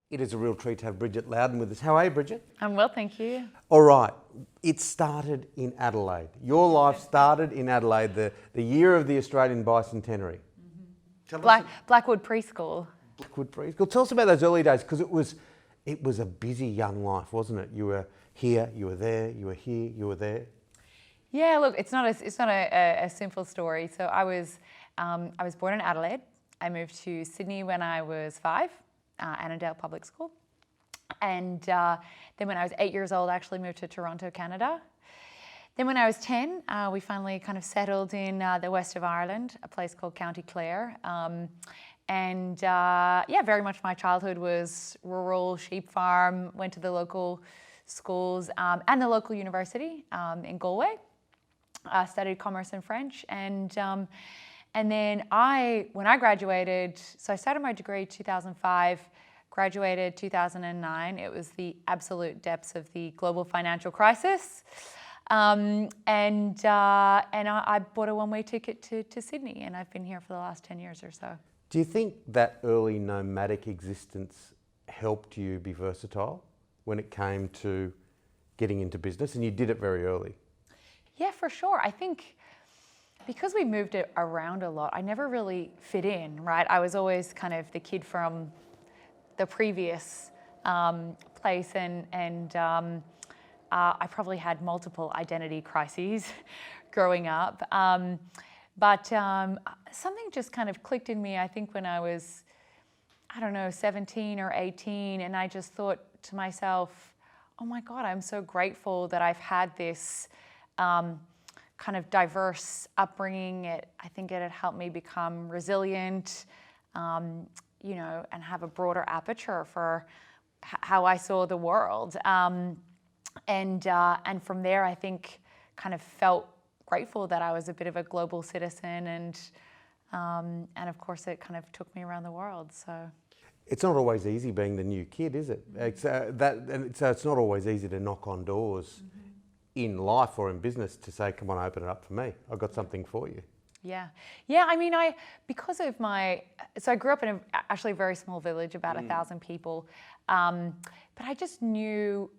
It is a real treat to have Bridget Louden with us. How are you, Bridget? I'm well, thank you. All right, it started in Adelaide. Your life started in Adelaide, the year of the Australian bicentenary. Blackwood Preschool. Blackwood Preschool. Tell us about those early days, because it was a busy young life, wasn't it? You were here, you were there, you were here, you were there. Yeah, look, it's not a simple story. So I was born in Adelaide. I moved to Sydney when I was 5. Annandale Public School. And then when I was 8 years old, I actually moved to Toronto, Canada. Then when I was 10, we finally kind of settled in the west of Ireland, a place called County Clare. Yeah, very much my childhood was rural, sheep farm, went to the local schools and the local university in Galway. Studied commerce and French. And then when I graduated, so I started my degree 2005, graduated 2009. It was the absolute depths of the global financial crisis. And I bought a one-way ticket to Sydney, and I've been here for the last 10 years or so. Do you think that early nomadic existence helped you be versatile when it came to getting into business? And you did it very early. Yeah, for sure. I think because we moved it around a lot, I never really fit in, right? I was always kind of the kid from the previous place, and I probably had multiple identity crises growing up. But something just kind of clicked in me, I think, when I was, 17 or 18, and I just thought to myself, oh my God, I'm so grateful that I've had this kind of diverse upbringing. I think it had helped me become resilient, and have a broader aperture for how I saw the world. And from there, I think kind of felt grateful that I was a bit of a global citizen, and of course, it kind of took me around the world. So. It's not always easy being the new kid, is it? It's not always easy to knock on doors in life or in business to say, come on, open it up for me. I've got something for you. Yeah. Because of so I grew up in actually a very small village, about 1,000 people. But I just knew,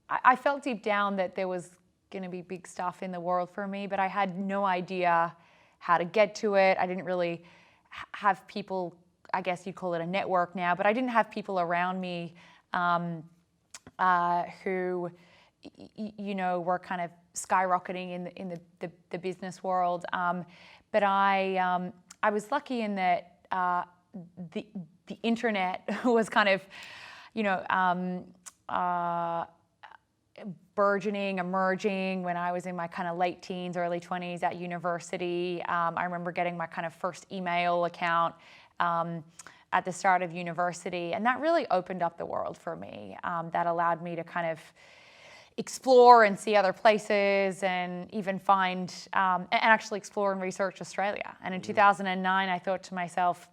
I felt deep down that there was going to be big stuff in the world for me, but I had no idea how to get to it. I didn't really have people, I guess you'd call it a network now, but I didn't have people around me who, were kind of skyrocketing in the business world. But I was lucky in that the internet was kind of, burgeoning, emerging when I was in my kind of late teens, early 20s at university. I remember getting my kind of first email account at the start of university, and that really opened up the world for me. That allowed me to kind of explore and see other places, and even find, and actually explore and research Australia. And in 2009, I thought to myself,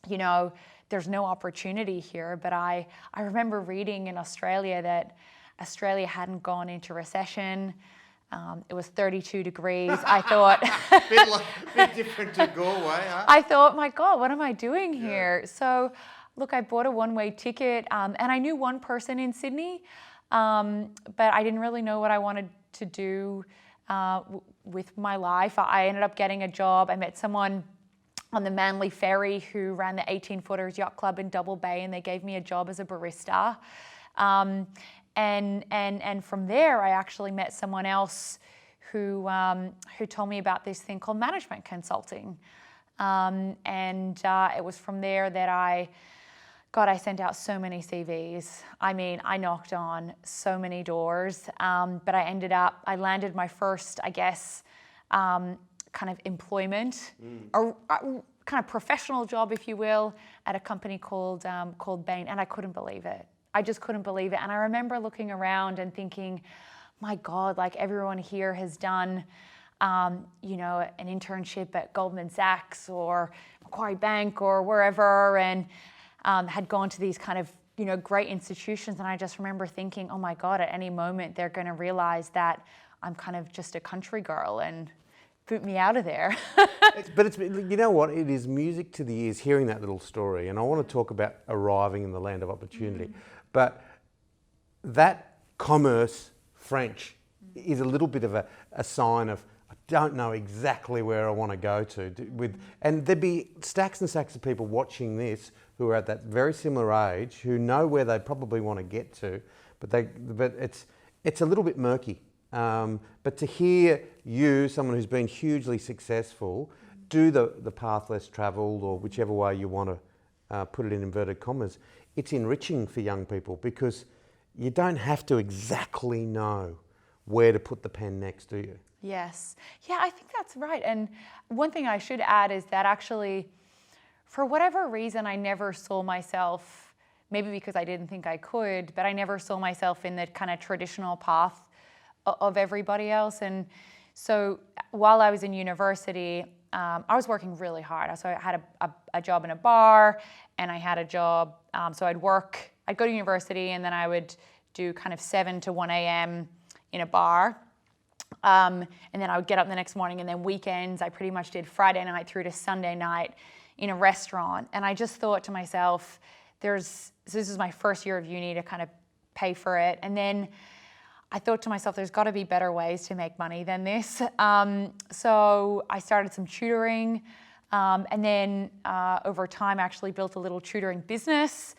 there's no opportunity here. But I remember reading in Australia that Australia hadn't gone into recession. It was 32 degrees. I thought... bit different to Galway, huh? I thought, my God, what am I doing here? So, look, I bought a one-way ticket, and I knew one person in Sydney, but I didn't really know what I wanted to do with my life. I ended up getting a job. I met someone on the Manly Ferry who ran the 18-footers yacht club in Double Bay, and they gave me a job as a barista. And from there, I actually met someone else who told me about this thing called management consulting. It was from there that I sent out so many CVs. I knocked on so many doors, but I landed my first, I guess, kind of employment, or kind of professional job, if you will, at a company called Bain, and I couldn't believe it. I just couldn't believe it. And I remember looking around and thinking, my God, like everyone here has done, an internship at Goldman Sachs or Macquarie Bank or wherever, and had gone to these kind of, great institutions. And I just remember thinking, oh my God, at any moment they're going to realize that I'm kind of just a country girl, and boot me out of there. But it's, you know what, it is music to the ears hearing that little story, and I want to talk about arriving in the land of opportunity. But that commerce French is a little bit of a sign of, I don't know exactly where I want to go to. And there'd be stacks and stacks of people watching this who are at that very similar age, who know where they probably want to get to, but it's a little bit murky. But to hear you, someone who's been hugely successful, do the path less travelled, or whichever way you want to put it in inverted commas, it's enriching for young people, because you don't have to exactly know where to put the pen next, do you? Yes. Yeah, I think that's right. And one thing I should add is that actually, for whatever reason, I never saw myself, maybe because I didn't think I could, but I never saw myself in the kind of traditional path of everybody else. And so while I was in university, I was working really hard. So I had a job in a bar, and I had a job, so I'd go to university, and then I would do kind of 7 to 1 a.m. in a bar. And then I would get up the next morning, and then weekends, I pretty much did Friday night through to Sunday night in a restaurant. And I just thought to myself, so this is my first year of uni to kind of pay for it. And then I thought to myself, there's got to be better ways to make money than this. So I started some tutoring, and then over time actually built a little tutoring business.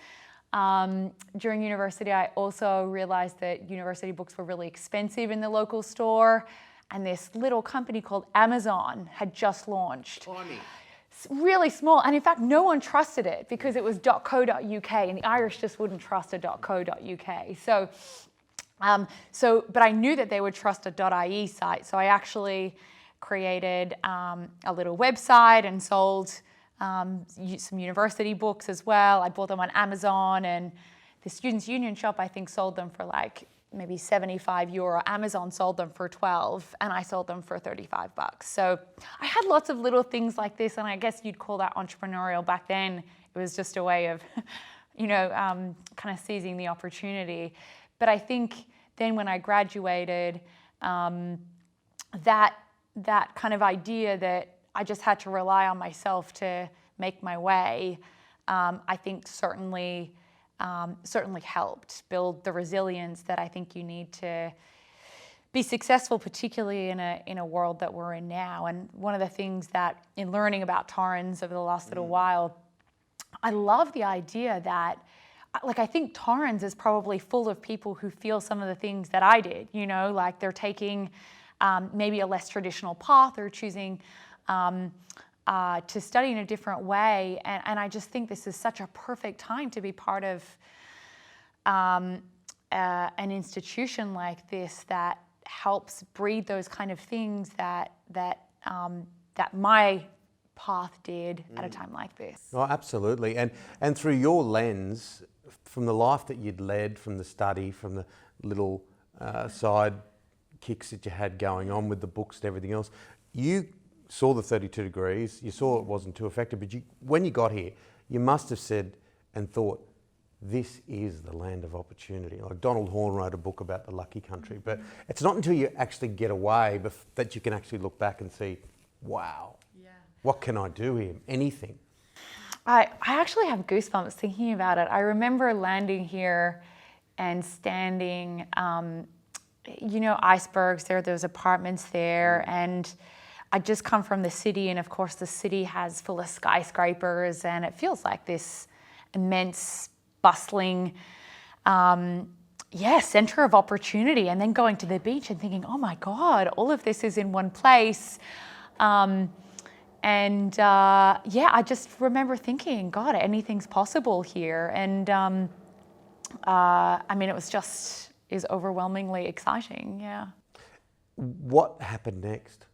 During university, I also realized that university books were really expensive in the local store, and this little company called Amazon had just launched. Tiny. Really small, and in fact, no one trusted it because it was .co.uk, and the Irish just wouldn't trust a .co.uk. But I knew that they would trust a .ie site, so I actually created a little website and sold some university books as well. I bought them on Amazon, and the Students' Union shop, I think, sold them for like maybe €75. Amazon sold them for 12, and I sold them for $35. So I had lots of little things like this, and I guess you'd call that entrepreneurial back then. It was just a way of, kind of seizing the opportunity. But I think then when I graduated, that kind of idea that I just had to rely on myself to make my way, I think certainly helped build the resilience that I think you need to be successful, particularly in a world that we're in now. And one of the things that in learning about Torrens over the last little while, I love the idea that, like, I think Torrens is probably full of people who feel some of the things that I did, like they're taking maybe a less traditional path, or choosing to study in a different way. And I just think this is such a perfect time to be part of an institution like this that helps breed those kind of things that my path did at a time like this. Oh, absolutely. And through your lens, from the life that you'd led, from the study, from the little side kicks that you had going on with the books and everything else, you saw the 32 degrees, you saw it wasn't too effective, but when you got here, you must have said and thought, this is the land of opportunity. Like Donald Horne wrote a book about the lucky country, but it's not until you actually get away that you can actually look back and see, wow, what can I do here? Anything. I actually have goosebumps thinking about it. I remember landing here and standing, icebergs, there's apartments there, and I'd just come from the city, and of course the city has full of skyscrapers, and it feels like this immense, bustling, center of opportunity. And then going to the beach and thinking, oh my God, all of this is in one place. I just remember thinking, God, anything's possible here. And it was overwhelmingly exciting, yeah. What happened next?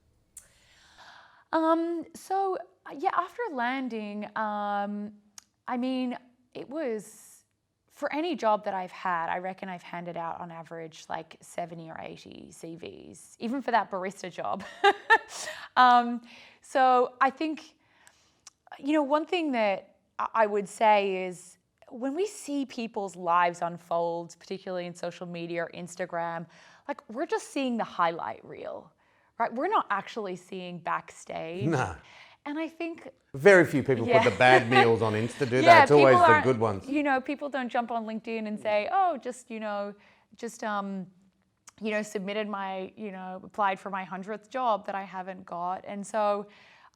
After landing, it was, for any job that I've had, I reckon I've handed out on average like 70 or 80 CVs, even for that barista job. So I think, one thing that I would say is when we see people's lives unfold, particularly in social media or Instagram, like we're just seeing the highlight reel, right? We're not actually seeing backstage. No. And I think Very few people put the bad meals on Insta, do they? yeah, It's always people the aren't- good ones. You know, people don't jump on LinkedIn and say, oh, submitted my, applied for my 100th job that I haven't got. And so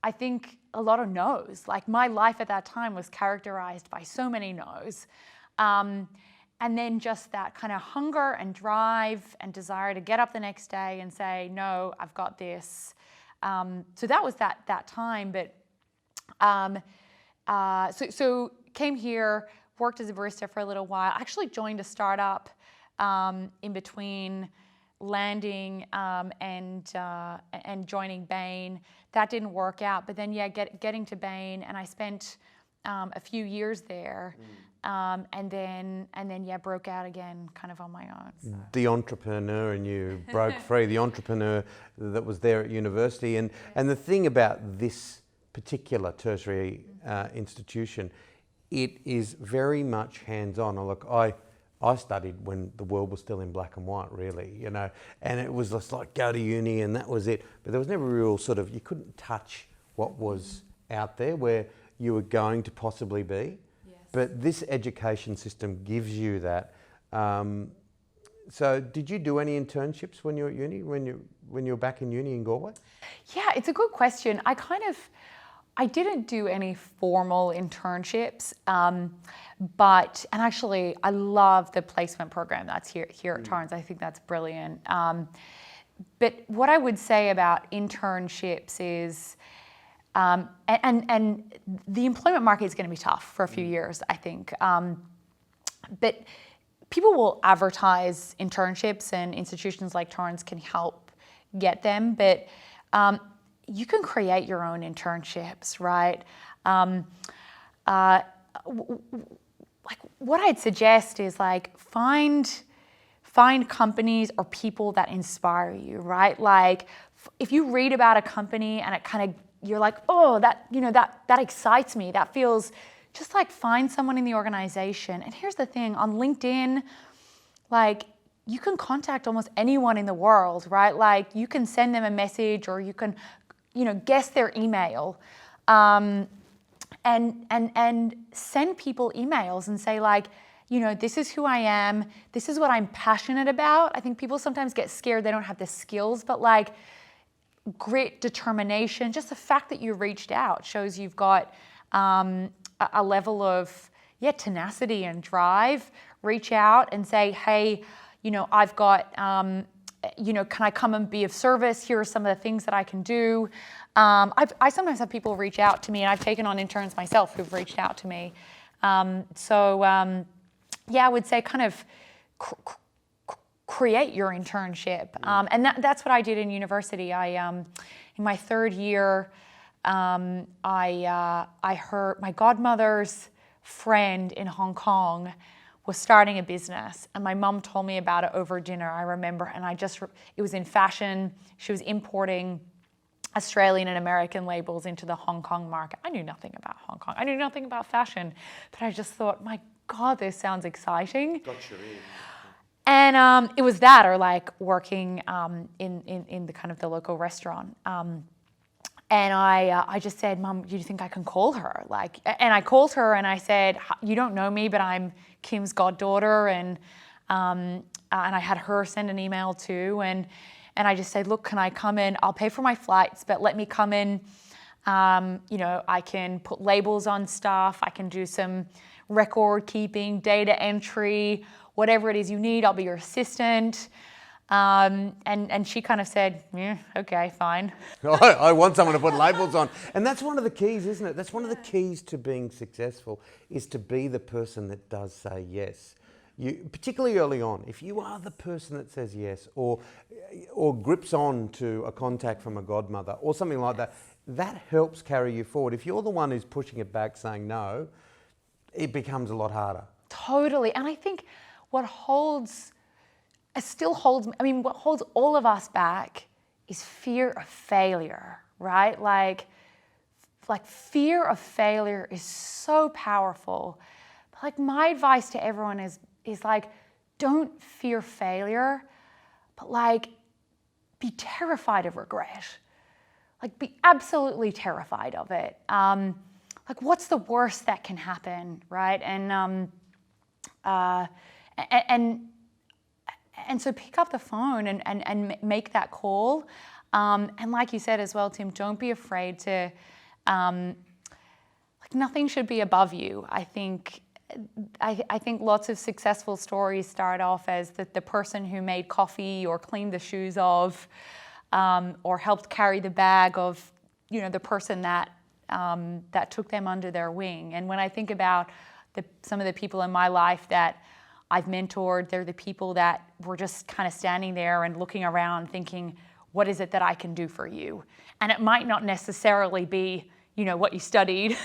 I think a lot of no's. Like my life at that time was characterized by so many no's. And then just that kind of hunger and drive and desire to get up the next day and say, no, I've got this. So that was that time. But so came here, worked as a barista for a little while. Actually joined a startup in between landing and joining Bain. That didn't work out. But then getting to Bain, and I spent a few years there. And then broke out again kind of on my own. So. The entrepreneur in you broke free, the entrepreneur that was there at university. And the thing about this particular tertiary institution, it is very much hands-on. Look, I studied when the world was still in black and white, really, and it was just like go to uni and that was it. But there was never a real you couldn't touch what was out there where you were going to possibly be. But this education system gives you that. So did you do any internships when you were at uni, when you were back in uni in Galway? Yeah, it's a good question. I didn't do any formal internships, but actually I love the placement program that's here at Torrens. I think that's brilliant. But what I would say about internships is, and the employment market is going to be tough for a few years, I think. But people will advertise internships, and institutions like Torrens can help get them. But you can create your own internships, right? Like what I'd suggest is like find companies or people that inspire you, right? Like if you read about a company and it kind of you're like, oh, that excites me. That feels just like find someone in the organization. And here's the thing, on LinkedIn, like you can contact almost anyone in the world, right? Like you can send them a message or you can, guess their email, and send people emails and say like, this is who I am. This is what I'm passionate about. I think people sometimes get scared they don't have the skills, but like, grit, determination, just the fact that you reached out shows you've got a level of tenacity and drive. Reach out and say, hey, I've got, can I come and be of service? Here are some of the things that I can do. I sometimes have people reach out to me, and I've taken on interns myself who've reached out to me. I would say kind of create your internship. And that's what I did in university. In my third year, I heard my godmother's friend in Hong Kong was starting a business, and my mom told me about it over dinner, I remember, and it was in fashion. She was importing Australian and American labels into the Hong Kong market. I knew nothing about Hong Kong. I knew nothing about fashion, but I just thought, my God, this sounds exciting. And it was that, or like working in the kind of the local restaurant. And I just said, Mom, do you think I can call her? And I called her and I said, you don't know me, but I'm Kim's goddaughter. And I had her send an email too. And I just said, look, can I come in? I'll pay for my flights, but let me come in. I can put labels on stuff. I can do some record keeping, data entry, whatever it is you need. I'll be your assistant. And she kind of said, yeah, okay, fine. I want someone to put labels on. And that's one of the keys, isn't it? That's one of the keys to being successful, is to be the person that does say yes. You, particularly early on, if you are the person that says yes, or grips on to a contact from a godmother or something like that, that helps carry you forward. If you're the one who's pushing it back saying no, it becomes a lot harder. Totally. And I think what holds all of us back is fear of failure, right? Like fear of failure is so powerful. But like my advice to everyone is like, don't fear failure, but like be terrified of regret. Like, be absolutely terrified of it. Like, what's the worst that can happen, right? And so pick up the phone and make that call. And like you said as well, Tim, don't be afraid to, like, nothing should be above you. I think lots of successful stories start off as the person who made coffee or cleaned the shoes of, or helped carry the bag of, the person that took them under their wing. And when I think about some of the people in my life that I've mentored, they're the people that were just kind of standing there and looking around thinking, what is it that I can do for you? And it might not necessarily be, what you studied,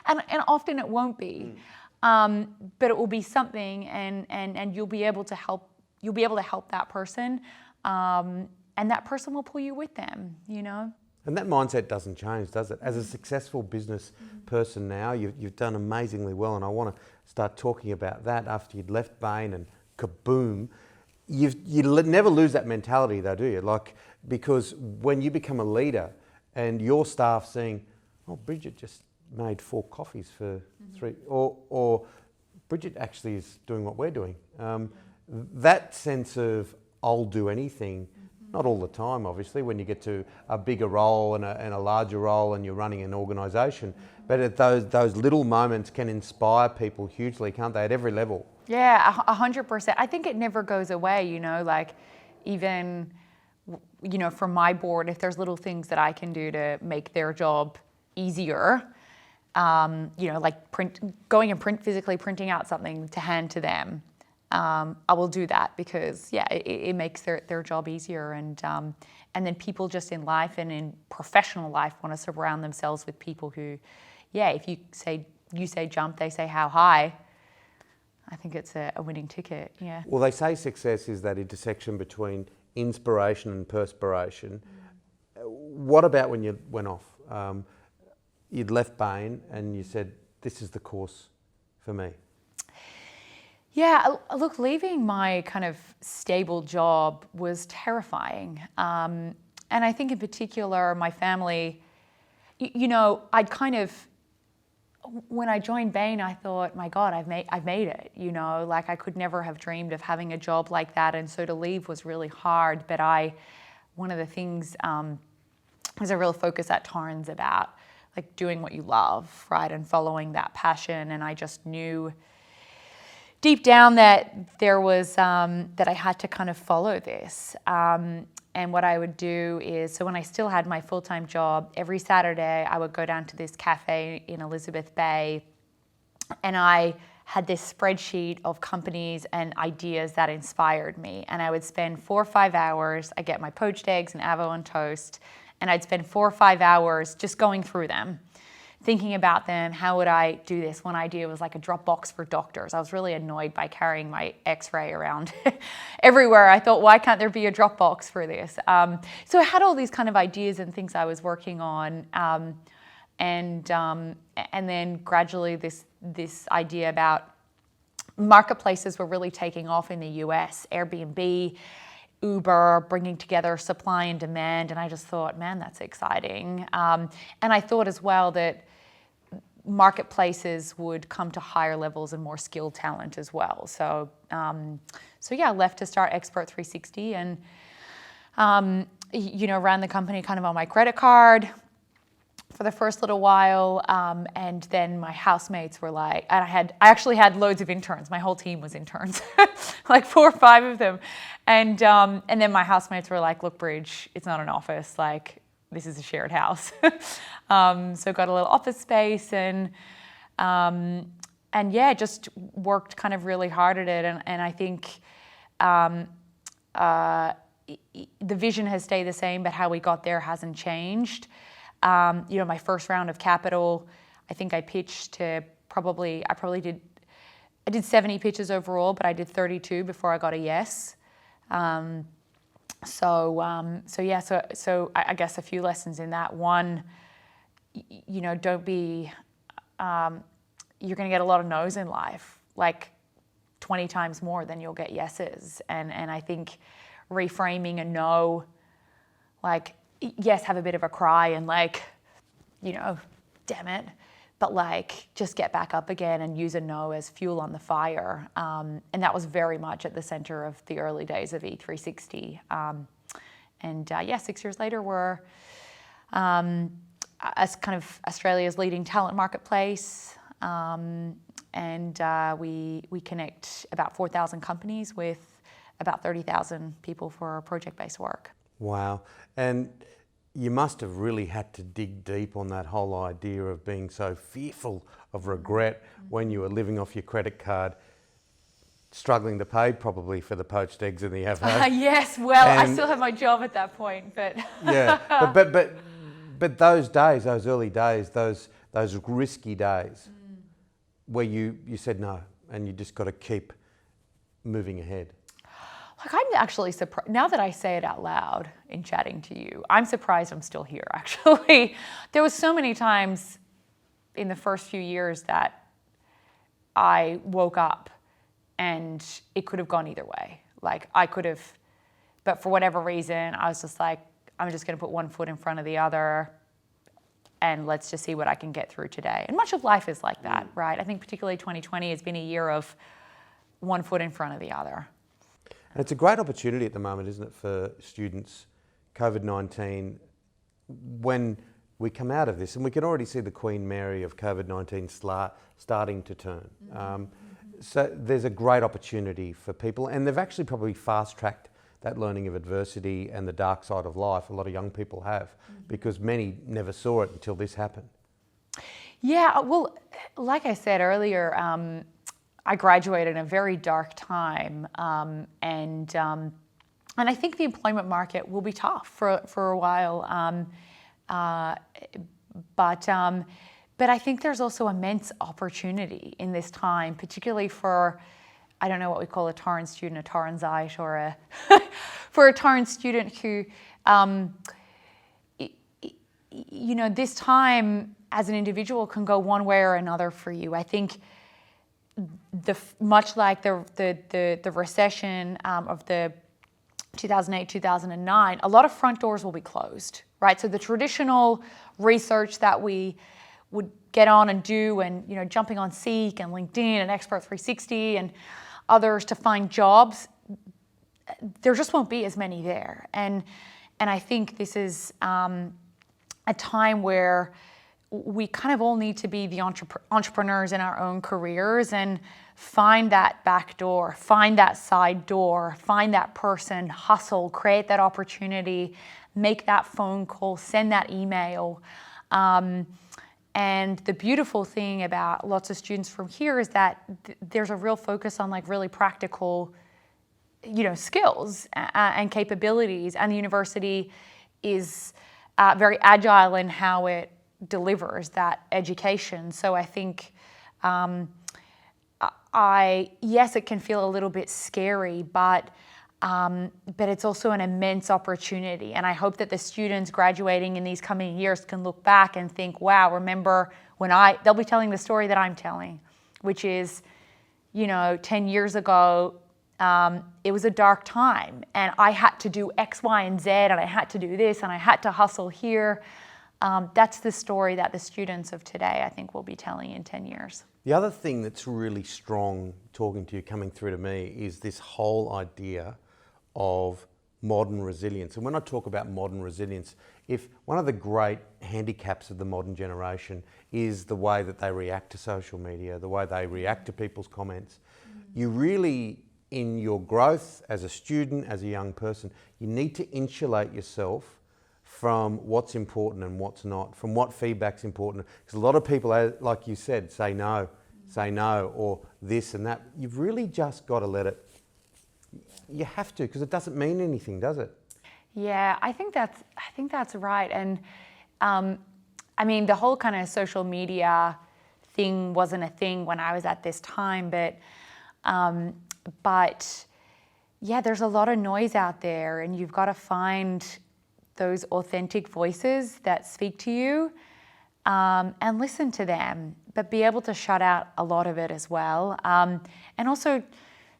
and often it won't be, but it will be something, and you'll be able to help. You'll be able to help that person, and that person will pull you with them. And that mindset doesn't change, does it? As a successful business person now, you've done amazingly well, and I want to start talking about that after you'd left Bain and kaboom. You never lose that mentality though, do you? Like, because when you become a leader and your staff seeing, oh, Bridget just made 4 coffees for 3, or Bridget actually is doing what we're doing. That sense of I'll do anything, not all the time, obviously, when you get to a bigger role and a larger role and you're running an organisation, but at those little moments can inspire people hugely, can't they, at every level? Yeah, 100%. I think it never goes away, like even, for my board, if there's little things that I can do to make their job easier, like physically printing out something to hand to them, I will do that because, it makes their job easier. And then people just in life and in professional life want to surround themselves with people who, if you say jump, they say how high. I think it's a winning ticket, yeah. Well, they say success is that intersection between inspiration and perspiration. What about when you went off? You'd left Bain and you said, this is the course for me. Yeah, look, leaving my kind of stable job was terrifying. And I think in particular, my family, I'd kind of, when I joined Bain, I thought, my God, I've made it, like I could never have dreamed of having a job like that. And so to leave was really hard. But one of the things, there's a real focus at Torrens about like doing what you love, right? And following that passion. And I just knew deep down that there was, that I had to kind of follow this. And what I would do is, so when I still had my full-time job, every Saturday I would go down to this cafe in Elizabeth Bay, and I had this spreadsheet of companies and ideas that inspired me. And I would spend 4 or 5 hours, I get my poached eggs and avo on toast, and I'd spend 4 or 5 hours just going through them, thinking about them. How would I do this? One idea was like a drop box for doctors. I was really annoyed by carrying my x-ray around everywhere. I thought, why can't there be a drop box for this? So I had all these kind of ideas and things I was working on. And then gradually this idea about marketplaces were really taking off in the US, Airbnb, Uber, bringing together supply and demand. And I just thought, man, that's exciting. And I thought as well that marketplaces would come to higher levels and more skilled talent as well. So I left to start Expert360 and, ran the company kind of on my credit card for the first little while. And then my housemates were like, and I actually had loads of interns. My whole team was interns, like 4 or 5 of them. And then my housemates were like, look, Bridge, it's not an office. Like, this is a shared house. So got a little office space and just worked kind of really hard at it. And I think the vision has stayed the same, but how we got there hasn't changed. My first round of capital, I think I pitched to I did 70 pitches overall, but I did 32 before I got a yes. So I guess a few lessons in that. One, don't be, you're going to get a lot of no's in life, like 20 times more than you'll get yeses. And I think reframing a no like, yes, have a bit of a cry and like, damn it, but like just get back up again and use a no as fuel on the fire. And that was very much at the center of the early days of E360. 6 years later, we're as kind of Australia's leading talent marketplace. We connect about 4,000 companies with about 30,000 people for project-based work. Wow. And you must have really had to dig deep on that whole idea of being so fearful of regret when you were living off your credit card, struggling to pay probably for the poached eggs in the oven. Yes, well, I still have my job at that point, but... Yeah, but those days, those early days, those risky days where you said no and you just got to keep moving ahead. Like, I'm actually surprised, now that I say it out loud in chatting to you, I'm surprised I'm still here, actually. There was so many times in the first few years that I woke up and it could have gone either way. Like, I could have, but for whatever reason, I was just like, I'm just going to put one foot in front of the other and let's just see what I can get through today. And much of life is like that, right? I think particularly 2020 has been a year of one foot in front of the other. And it's a great opportunity at the moment, isn't it, for students, COVID-19, when we come out of this, and we can already see the Queen Mary of COVID-19 starting to turn. So there's a great opportunity for people, and they've actually probably fast-tracked that learning of adversity and the dark side of life. A lot of young people have, because many never saw it until this happened. Yeah, well, like I said earlier, I graduated in a very dark time, and I think the employment market will be tough for a while. But I think there's also immense opportunity in this time, particularly for, I don't know what we call a Torrens student, a Torrensite, or a for a Torrens student who, this time as an individual can go one way or another for you. I think much like the recession of the 2008, 2009, a lot of front doors will be closed, right? So the traditional research that we would get on and do, and jumping on Seek and LinkedIn and Expert360 and others to find jobs, there just won't be as many there. And I think this is a time where we kind of all need to be the entrepreneurs in our own careers and find that back door, find that side door, find that person, hustle, create that opportunity, make that phone call, send that email. And the beautiful thing about lots of students from here is that there's a real focus on like really practical, skills and capabilities. And the university is very agile in how it delivers that education. So I think, yes, it can feel a little bit scary, but it's also an immense opportunity. And I hope that the students graduating in these coming years can look back and think, wow, remember when they'll be telling the story that I'm telling, which is, 10 years ago, it was a dark time and I had to do X, Y, and Z, and I had to do this and I had to hustle here. That's the story that the students of today, I think, will be telling in 10 years. The other thing that's really strong talking to you, coming through to me, is this whole idea of modern resilience. And when I talk about modern resilience, if one of the great handicaps of the modern generation is the way that they react to social media, the way they react to people's comments, you really, in your growth as a student, as a young person, you need to insulate yourself from what's important and what's not, from what feedback's important. Because a lot of people, like you said, say no, or this and that. You've really just got to let it. You have to, because it doesn't mean anything, does it? Yeah, I think that's right. And the whole kind of social media thing wasn't a thing when I was at this time, but yeah, there's a lot of noise out there, and you've got to find those authentic voices that speak to you, and listen to them, but be able to shut out a lot of it as well. And also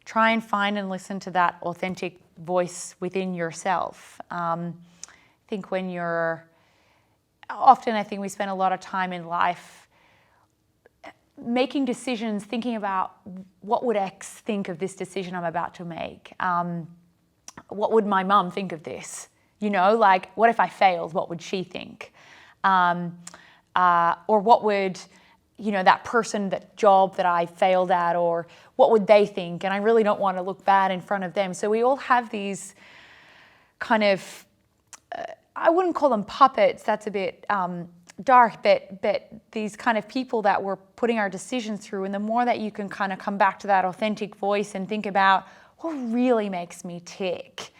try and find and listen to that authentic voice within yourself. I think often I think we spend a lot of time in life making decisions, thinking about what would X think of this decision I'm about to make? What would my mum think of this? Like, what if I failed? What would she think? Or what would, that person, that job that I failed at, or what would they think? And I really don't want to look bad in front of them. So we all have these kind of, I wouldn't call them puppets, that's a bit dark, but these kind of people that we're putting our decisions through. And the more that you can kind of come back to that authentic voice and think about what really makes me tick,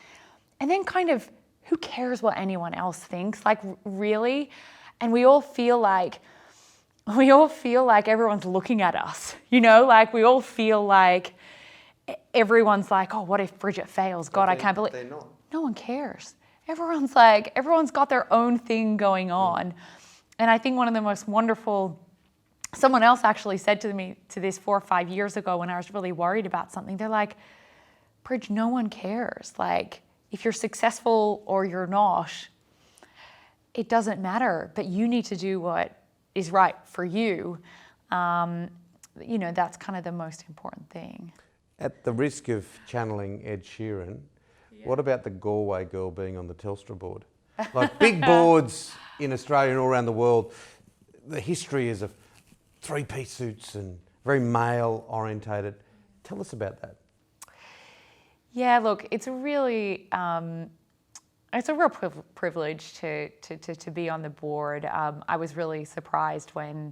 and then kind of, who cares what anyone else thinks? Like, really? And we all feel like everyone's looking at us, like we all feel like everyone's like, oh, what if Bridget fails? God, I can't believe. They're not. No one cares. Everyone's got their own thing going on. And I think one of the most wonderful, someone else actually said to me this 4 or 5 years ago when I was really worried about something. They're like, Bridge, no one cares. Like, if you're successful or you're not, it doesn't matter, but you need to do what is right for you. That's kind of the most important thing. At the risk of channeling Ed Sheeran, what about the Galway girl being on the Telstra board? Like, big boards in Australia and all around the world, the history is of three-piece suits and very male-orientated. Tell us about that. Yeah, look, it's a real privilege to be on the board. I was really surprised when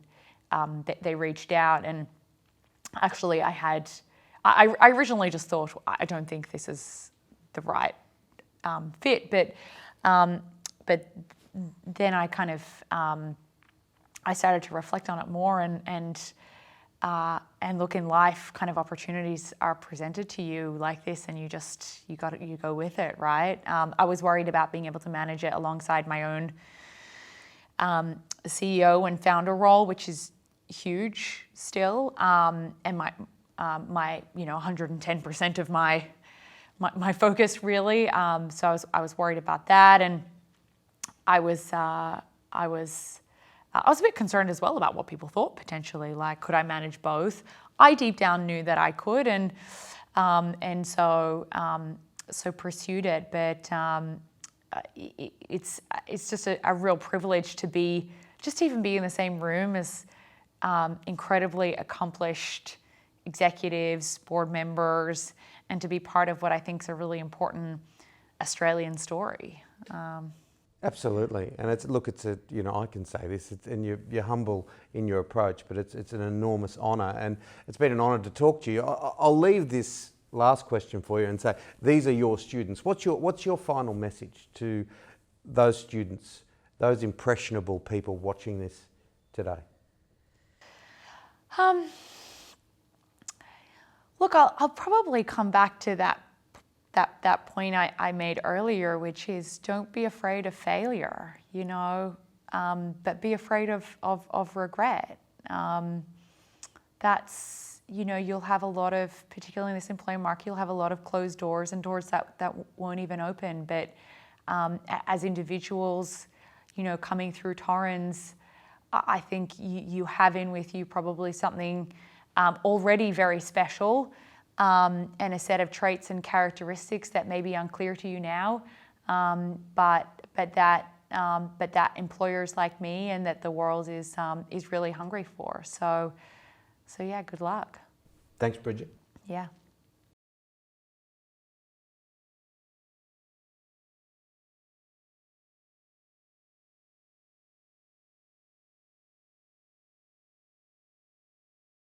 they reached out, and actually I originally just thought, I don't think this is the right fit, but then I kind of I started to reflect on it more, and look, in life, kind of opportunities are presented to you like this, and you go with it, right? I was worried about being able to manage it alongside my own CEO and founder role, which is huge still, and my 110% of my focus, really. So I was worried about that, and I was a bit concerned as well about what people thought potentially. Like, could I manage both? I deep down knew that I could, and so pursued it. But it's just a real privilege to even be in the same room as incredibly accomplished executives, board members, and to be part of what I think is a really important Australian story. Absolutely, and I can say this, and you're humble in your approach, but it's an enormous honour, and it's been an honour to talk to you. I'll leave this last question for you and say, these are your students. What's your final message to those students, those impressionable people watching this today? Look, I'll probably come back to that point I made earlier, which is, don't be afraid of failure, but be afraid of regret. You'll have a lot of, particularly in this employee market, you'll have a lot of closed doors and doors that won't even open. But as individuals, coming through Torrens, I think you have in with you probably something already very special, and a set of traits and characteristics that may be unclear to you now, but that employers like me and that the world is really hungry for. So yeah, good luck. Thanks, Bridget. Yeah.